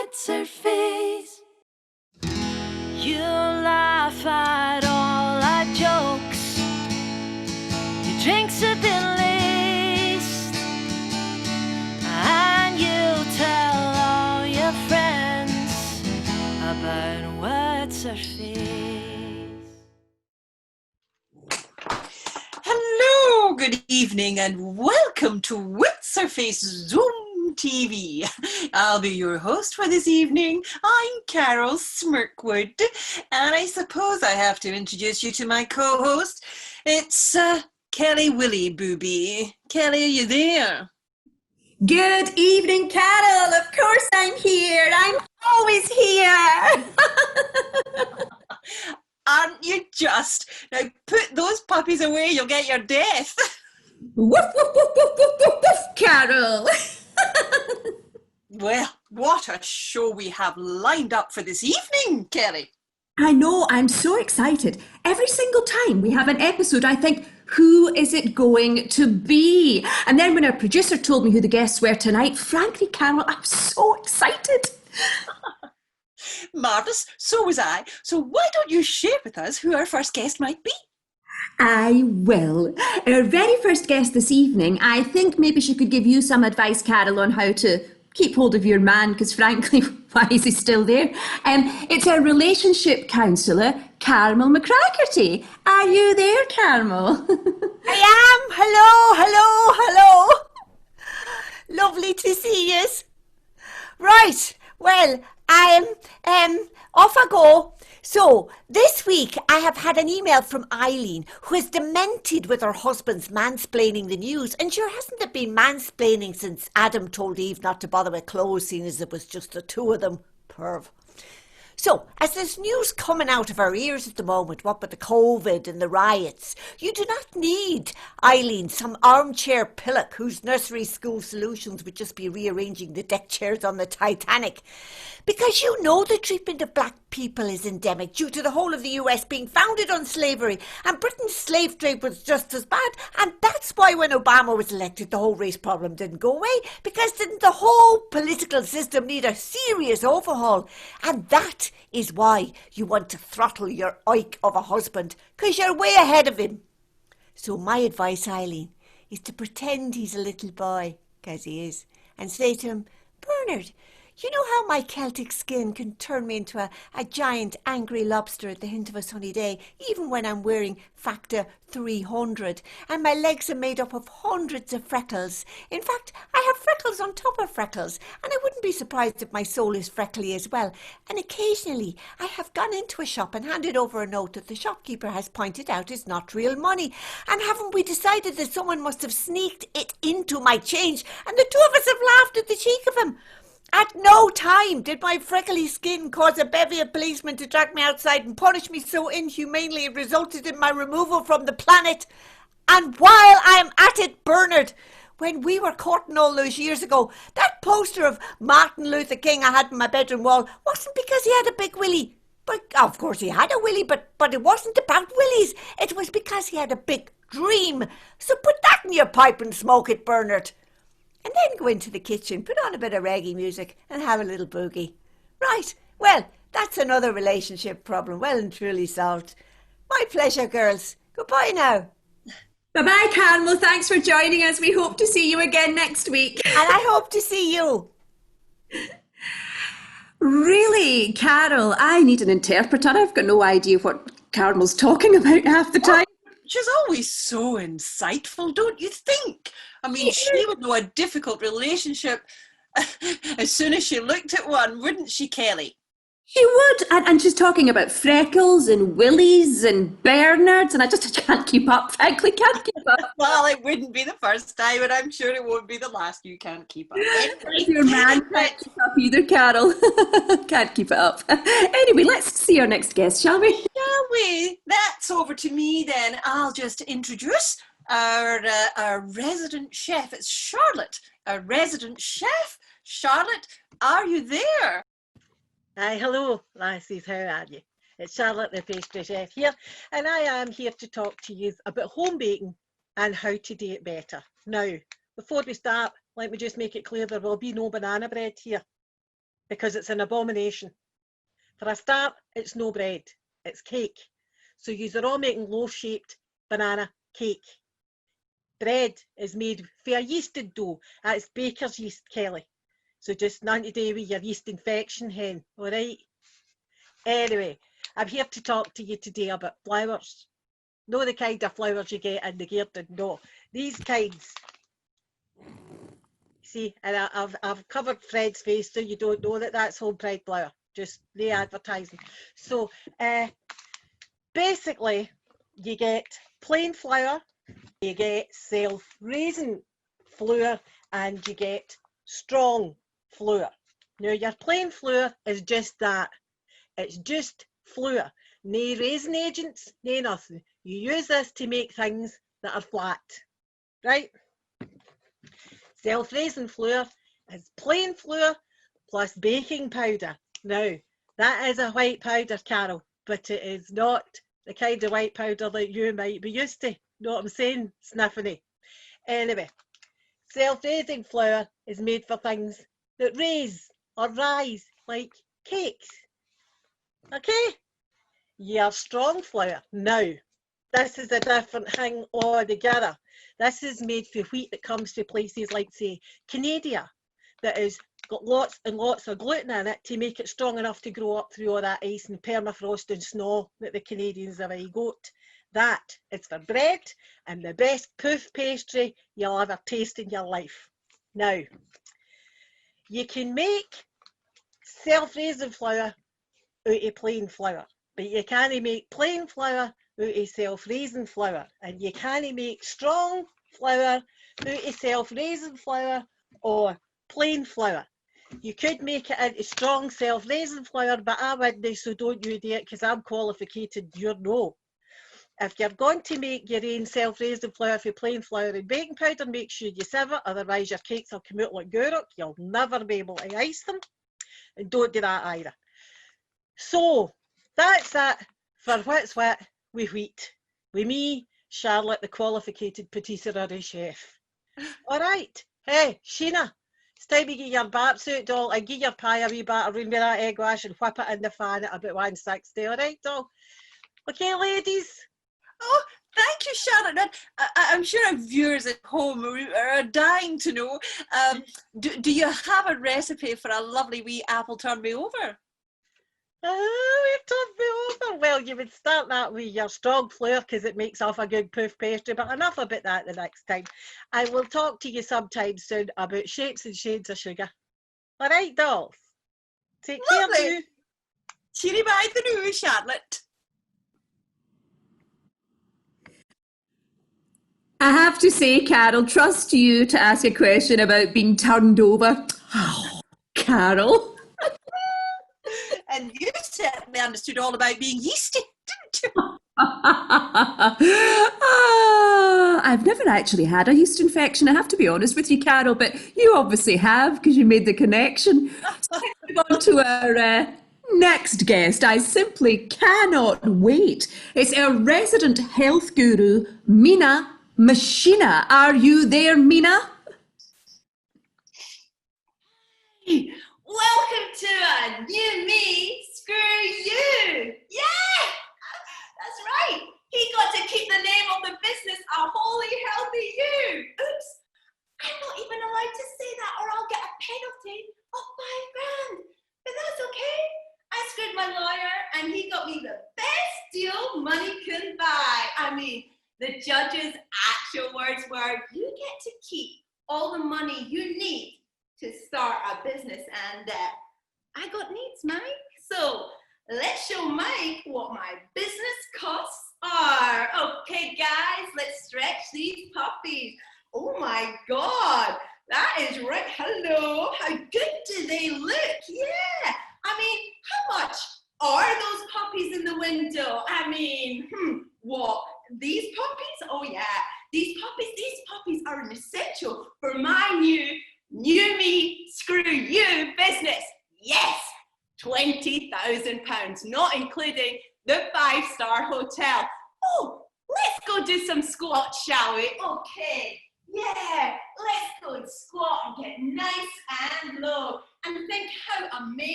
what's her face? You laugh at all our jokes. Your drinks have been laced, and you tell all your friends about what's her face. Hello, good evening, and welcome to WITS Zoom TV. I'll be your host for this evening. I'm Carole Smirkwood, and I suppose I have to introduce you to my co-host. It's Kelly Willie Booby. Kelly, are you there? Good evening, Carole. Of course I'm here. I'm always here. Aren't you just? Now put those puppies away, you'll get your death. Woof, woof, woof, woof, woof, woof, woof, Carole. Well, what a show we have lined up for this evening, Kelly. I know, I'm so excited. Every single time we have an episode, I think, who is it going to be? And then when our producer told me who the guests were tonight, frankly, Carole, I'm so excited. Marvellous, so was I. So why don't you share with us who our first guest might be? I will. Our very first guest this evening, I think maybe she could give you some advice, Carole, on how to keep hold of your man, because frankly, why is he still there? It's our relationship counsellor, Carmel McCraicity. Are you there, Carmel? I am. Hello. Lovely to see you. Right. Well, off I go. So, this week I have had an email from Eileen, who is demented with her husband's mansplaining the news. And sure, hasn't it been mansplaining since Adam told Eve not to bother with clothes, seeing as it was just the two of them? Perv. So, as there's news coming out of our ears at the moment, what with the COVID and the riots, you do not need, Eileen, some armchair pillock whose nursery school solutions would just be rearranging the deck chairs on the Titanic. Because you know the treatment of black people is endemic due to the whole of the US being founded on slavery, and Britain's slave trade was just as bad, and that's why when Obama was elected the whole race problem didn't go away, because didn't the whole political system need a serious overhaul? And that is why you want to throttle your Ike of a husband, because you're way ahead of him. So my advice, Eileen, is to pretend he's a little boy, because he is, and say to him, Bernard, you know how my Celtic skin can turn me into a giant angry lobster at the hint of a sunny day, even when I'm wearing factor 300, and my legs are made up of hundreds of freckles. In fact, I have freckles on top of freckles, and I wouldn't be surprised if my soul is freckly as well. And occasionally I have gone into a shop and handed over a note that the shopkeeper has pointed out is not real money. And haven't we decided that someone must have sneaked it into my change, and the two of us have laughed at the cheek of him? At no time did my freckly skin cause a bevy of policemen to drag me outside and punish me so inhumanely it resulted in my removal from the planet. And while I am at it, Bernard, when we were courting all those years ago, that poster of Martin Luther King I had on my bedroom wall wasn't because he had a big willy. But of course he had a willy, but it wasn't about willies. It was because he had a big dream. So put that in your pipe and smoke it, Bernard. And then go into the kitchen, put on a bit of reggae music and have a little boogie. Right, well, that's another relationship problem, well and truly solved. My pleasure, girls. Goodbye now. Bye-bye, Carmel. Thanks for joining us. We hope to see you again next week. And I hope to see you. Really, Carole, I need an interpreter. I've got no idea what Carmel's talking about half the time. She's always so insightful, don't you think? I mean, she would know a difficult relationship as soon as she looked at one, wouldn't she, Kelly? She would, and she's talking about freckles and willies and Bernards, and I can't keep up, frankly, can't keep up. Well, it wouldn't be the first time, and I'm sure it won't be the last. You can't keep up. Anyway. Your man can't keep up either, Carole. Can't keep it up. Anyway, let's see our next guest, shall we? Shall we? That's over to me then. I'll just introduce our resident chef. It's Charlotte, our resident chef. Charlotte, are you there? Hi, hello, lassies, how are you? It's Charlotte, the pastry chef here, and I am here to talk to you about home baking and how to do it better. Now, before we start, let me just make it clear there will be no banana bread here. because it's an abomination. For a start, it's no bread, it's cake. So you're all making loaf-shaped banana cake. Bread is made for a yeasted dough. That's baker's yeast, Kelly. So just nothing to do with your yeast infection, hen, all right? Anyway, I'm here to talk to you today about flowers. Not the kind of flowers you get in the garden, no. These kinds. See, and I've covered Fred's face so you don't know that that's home pride flower. Just the advertising. So basically, you get plain flour, you get self-raising flour, and you get strong flour. Now your plain flour is just that. It's just flour. No raising agents, no nothing. You use this to make things that are flat, right? Self-raising flour is plain flour plus baking powder. Now, that is a white powder, Carol, but it is not the kind of white powder that you might be used to. Know what I'm saying, Sniffany? Anyway, self-raising flour is made for things that raise or rise, like cakes. Okay? Your strong flour. Now, this is a different thing altogether. This is made for wheat that comes from places like, say, Canada, that has got lots and lots of gluten in it to make it strong enough to grow up through all that ice and permafrost and snow that the Canadians have got. That is for bread and the best poof pastry you'll ever taste in your life. Now, you can make self-raising flour out of plain flour, but you can't make plain flour out of self-raising flour, and you can't make strong flour out of self-raising flour or plain flour. You could make it into strong self-raising flour, but I wouldn't, so don't you do it, because I'm qualified, you're no. If you're going to make your own self-raising flour for plain flour and baking powder, make sure you sieve it, otherwise your cakes will come out like Guru. You'll never be able to ice them, and don't do that either. So that's it for What's Wit with Wheat, with me, Charlotte, the qualified patisserie chef. All right, hey, Sheena, it's time to get your baps out, doll, and get your pie a wee batter round with that egg wash and whip it in the fan at about 160, all right, doll? Okay, ladies? Oh, thank you, Charlotte. I'm sure our viewers at home are dying to know, do you have a recipe for a lovely wee apple turn me over? Oh, we've turned me over. Well, you would start that with your strong flour because it makes off a good poof pastry, but enough about that the next time. I will talk to you sometime soon about shapes and shades of sugar. All right, dolls? Take care, Lovely. Cheery bye the new, Charlotte. I have to say, Carol, trust you to ask a question about being turned over. Oh, Carol. And you certainly understood all about being yeasty, didn't you? I've never actually had a yeast infection, I have to be honest with you, Carol, but you obviously have because you made the connection. So let's move on to our next guest. I simply cannot wait. It's our resident health guru, Mina Machina. Are you there, Mina? Welcome to a new me, screw you. Yeah, that's right. He got to keep the name of the business a holy healthy you. Oops, I'm not even allowed to say that or I'll get a penalty of £5 grand. But that's okay. I screwed my lawyer and he got me the best deal money can buy. I mean, the judge's actual words were, you get to keep all the money you need to start a business, and I got needs, Mike. So let's show Mike what my business costs are. Okay, guys, let's stretch these puppies. Oh my God, that is right. Hello, how good do they look? Yeah, I mean, how much are those puppies in the window? I mean, what? These puppies? Oh yeah, these puppies are an essential for my new me, screw you business. Yes, £20,000, not including the 5-star hotel. Oh, let's go do some squats, shall we? Okay, yeah, let's go and squat and get nice and low and think how amazing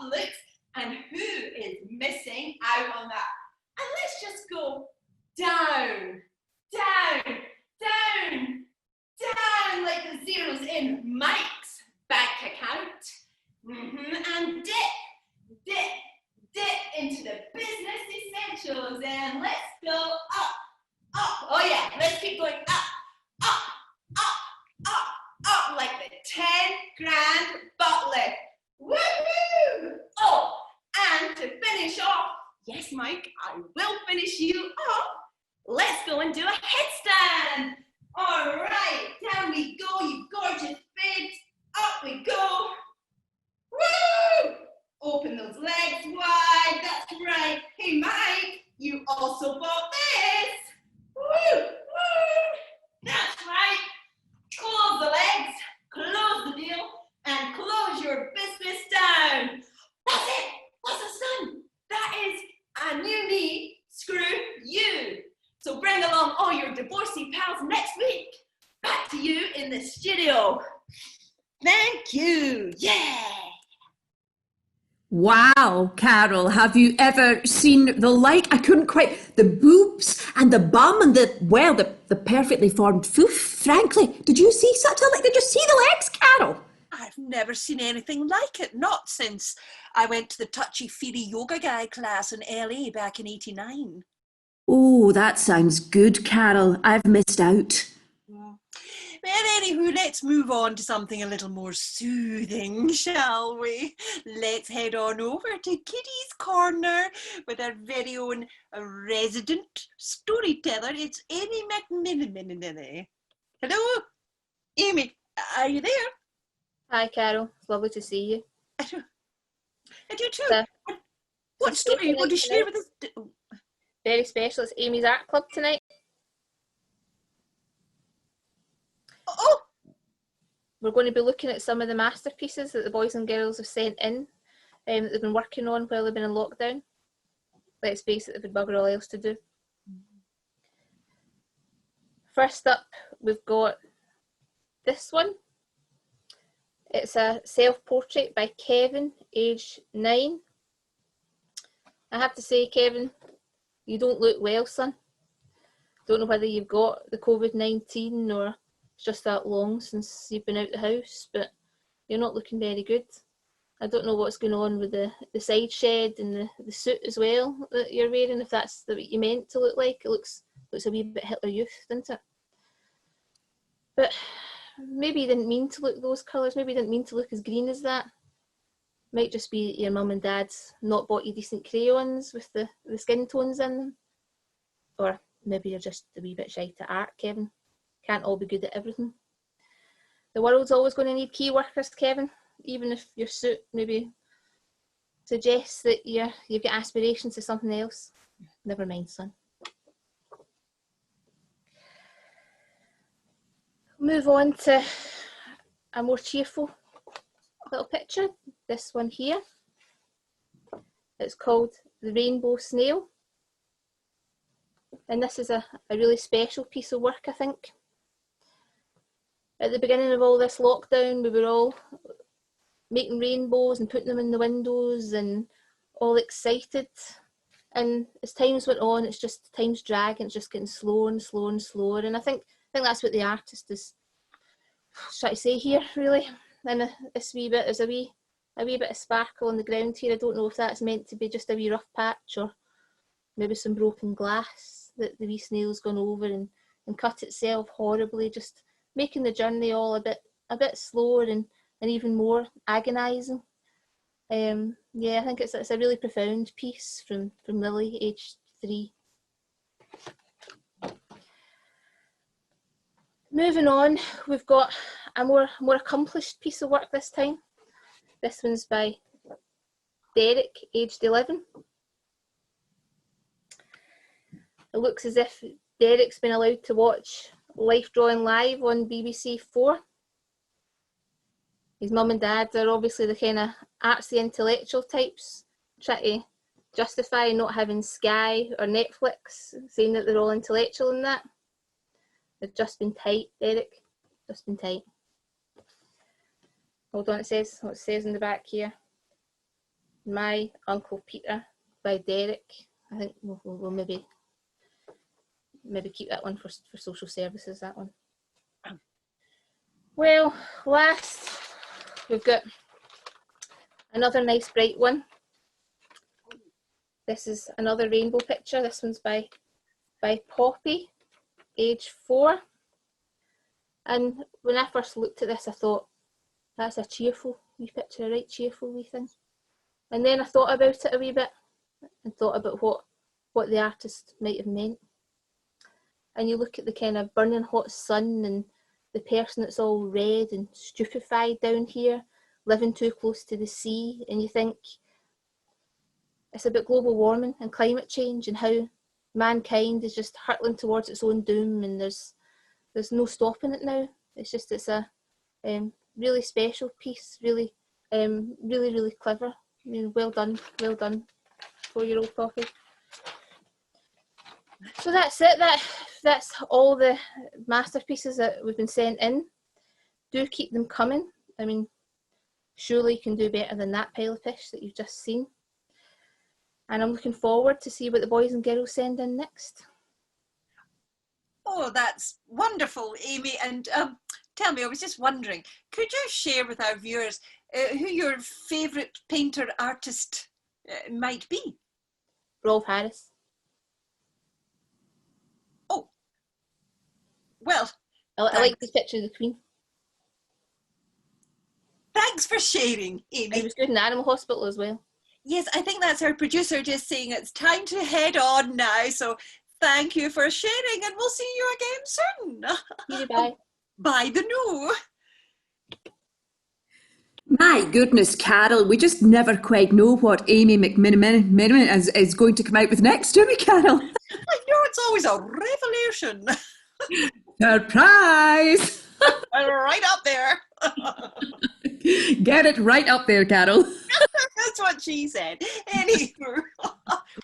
looks and who is missing out on that. And let's just go down, down, down, down like the zeros in Mike's bank account. And dip, dip, dip into the business essentials, and let's go up, up. Oh yeah, let's keep going up, up, up, up, up like the 10 grand butler. Woohoo! Oh, and to finish off, yes, Mike, I will finish you off. Let's go and do a headstand. All right, down we go, you gorgeous babes. Up we go. Woo! Open those legs wide, that's right. Hey, Mike, you also bought this. Woo! Woo! That's right. Close the legs, close the deal, and close your business down. That's it. What's the sun? That is a new me, screw you. So bring along all your divorcee pals next week. Back to you in the studio. Thank you. Yeah. Wow, Carol, have you ever seen the like? I couldn't quite, the boobs and the bum and the perfectly formed foof, frankly. Did you see such a like? Did you see the legs, Carol? I've never seen anything like it, not since I went to the touchy-feely yoga guy class in LA back in '89. Oh, that sounds good, Carol. I've missed out. Well, anywho, let's move on to something a little more soothing, shall we? Let's head on over to Kitty's Corner with our very own resident storyteller. It's Amy McMenemy. Hello, Amy, are you there? Hi, Carol. It's lovely to see you. I do too. What story are you going to share with us? Very special. It's Amy's Art Club tonight. Oh! We're going to be looking at some of the masterpieces that the boys and girls have sent in that they've been working on while they've been in lockdown. Let's face it, they've been bugger all else to do. First up, we've got this one. It's a self-portrait by Kevin, age 9. I have to say, Kevin, you don't look well, son. Don't know whether you've got the COVID-19 or it's just that long since you've been out the house, but you're not looking very good. I don't know what's going on with the side shed and the suit as well that you're wearing, if that's what you meant to look like. It looks a wee bit Hitler Youth, doesn't it? But maybe you didn't mean to look those colours. Maybe you didn't mean to look as green as that. Might just be your mum and dad's not bought you decent crayons with the skin tones in them. Or maybe you're just a wee bit shy to art, Kevin. Can't all be good at everything. The world's always going to need key workers, Kevin. Even if your suit maybe suggests that you've got aspirations to something else. Never mind, son. Move on to a more cheerful little picture. This one here. It's called The Rainbow Snail. And this is a really special piece of work, I think. At the beginning of all this lockdown, we were all making rainbows and putting them in the windows and all excited. And as times went on, it's just time's dragging, it's just getting slower and slower and slower. And I think that's what the artist is trying to say here, really. And this wee bit, there's a wee bit of sparkle on the ground here. I don't know if that's meant to be just a wee rough patch or maybe some broken glass that the wee snail's gone over and cut itself horribly, just making the journey all a bit slower and even more agonising. Yeah, I think it's a really profound piece from Lily, aged 3. Moving on, we've got a more accomplished piece of work this time. This one's by Derek, aged 11. It looks as if Derek's been allowed to watch Life Drawing Live on BBC 4. His mum and dad are obviously the kind of artsy intellectual types, trying to justify not having Sky or Netflix, saying that they're all intellectual in that. They've just been tight, Derek. Just been tight. Hold on, it says what it says in the back here. My Uncle Peter by Derek. I think we'll maybe keep that one for social services, that one. Well, last we've got another nice bright one. This is another rainbow picture. This one's by Poppy, age 4. And when I first looked at this, I thought, that's a cheerful wee picture, a right cheerful wee thing. And then I thought about it a wee bit and thought about what the artist might have meant. And you look at the kind of burning hot sun and the person that's all red and stupefied down here, living too close to the sea, and you think it's about global warming and climate change and how mankind is just hurtling towards its own doom, and there's no stopping it now. It's a really special piece, really clever. I mean, well done, 4-year-old Poppy. So that's it. That's all the masterpieces that we've been sent in. Do keep them coming. I mean, surely you can do better than that pile of fish that you've just seen. And I'm looking forward to see what the boys and girls send in next. Oh, that's wonderful, Amy. And tell me, I was just wondering, could you share with our viewers who your favourite painter artist might be? Rolf Harris. Oh, well, I like this picture of the Queen. Thanks for sharing, Amy. He was good in Animal Hospital as well. Yes, I think that's our producer just saying it's time to head on now. So thank you for sharing, and we'll see you again soon. Bye. Bye the new. My goodness, Carol, we just never quite know what Amy McMenemy is going to come out with next, do we, Carol? I know, it's always a revelation. Surprise! Right up there. Get it right up there, Carol. That's what she said. Anywho,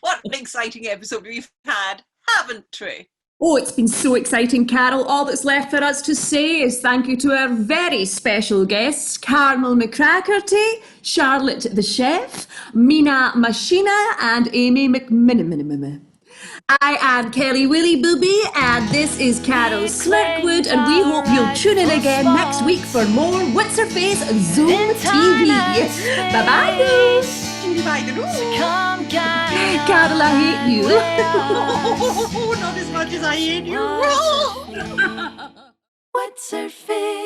what an exciting episode we've had, haven't we? Oh, it's been so exciting, Carol. All that's left for us to say is thank you to our very special guests, Carmel McCraicity, Charlotte the Chef, Mina Machina, and Amy McMenemy. I am Kelly Willy Booby, and this is Carol Smirkwood, and we hope you'll tune in again next week for more What's Her Face Zoom TV. Bye-bye. Bye the new. Carol, I hate you. Oh, not as much as I hate you. What's her face?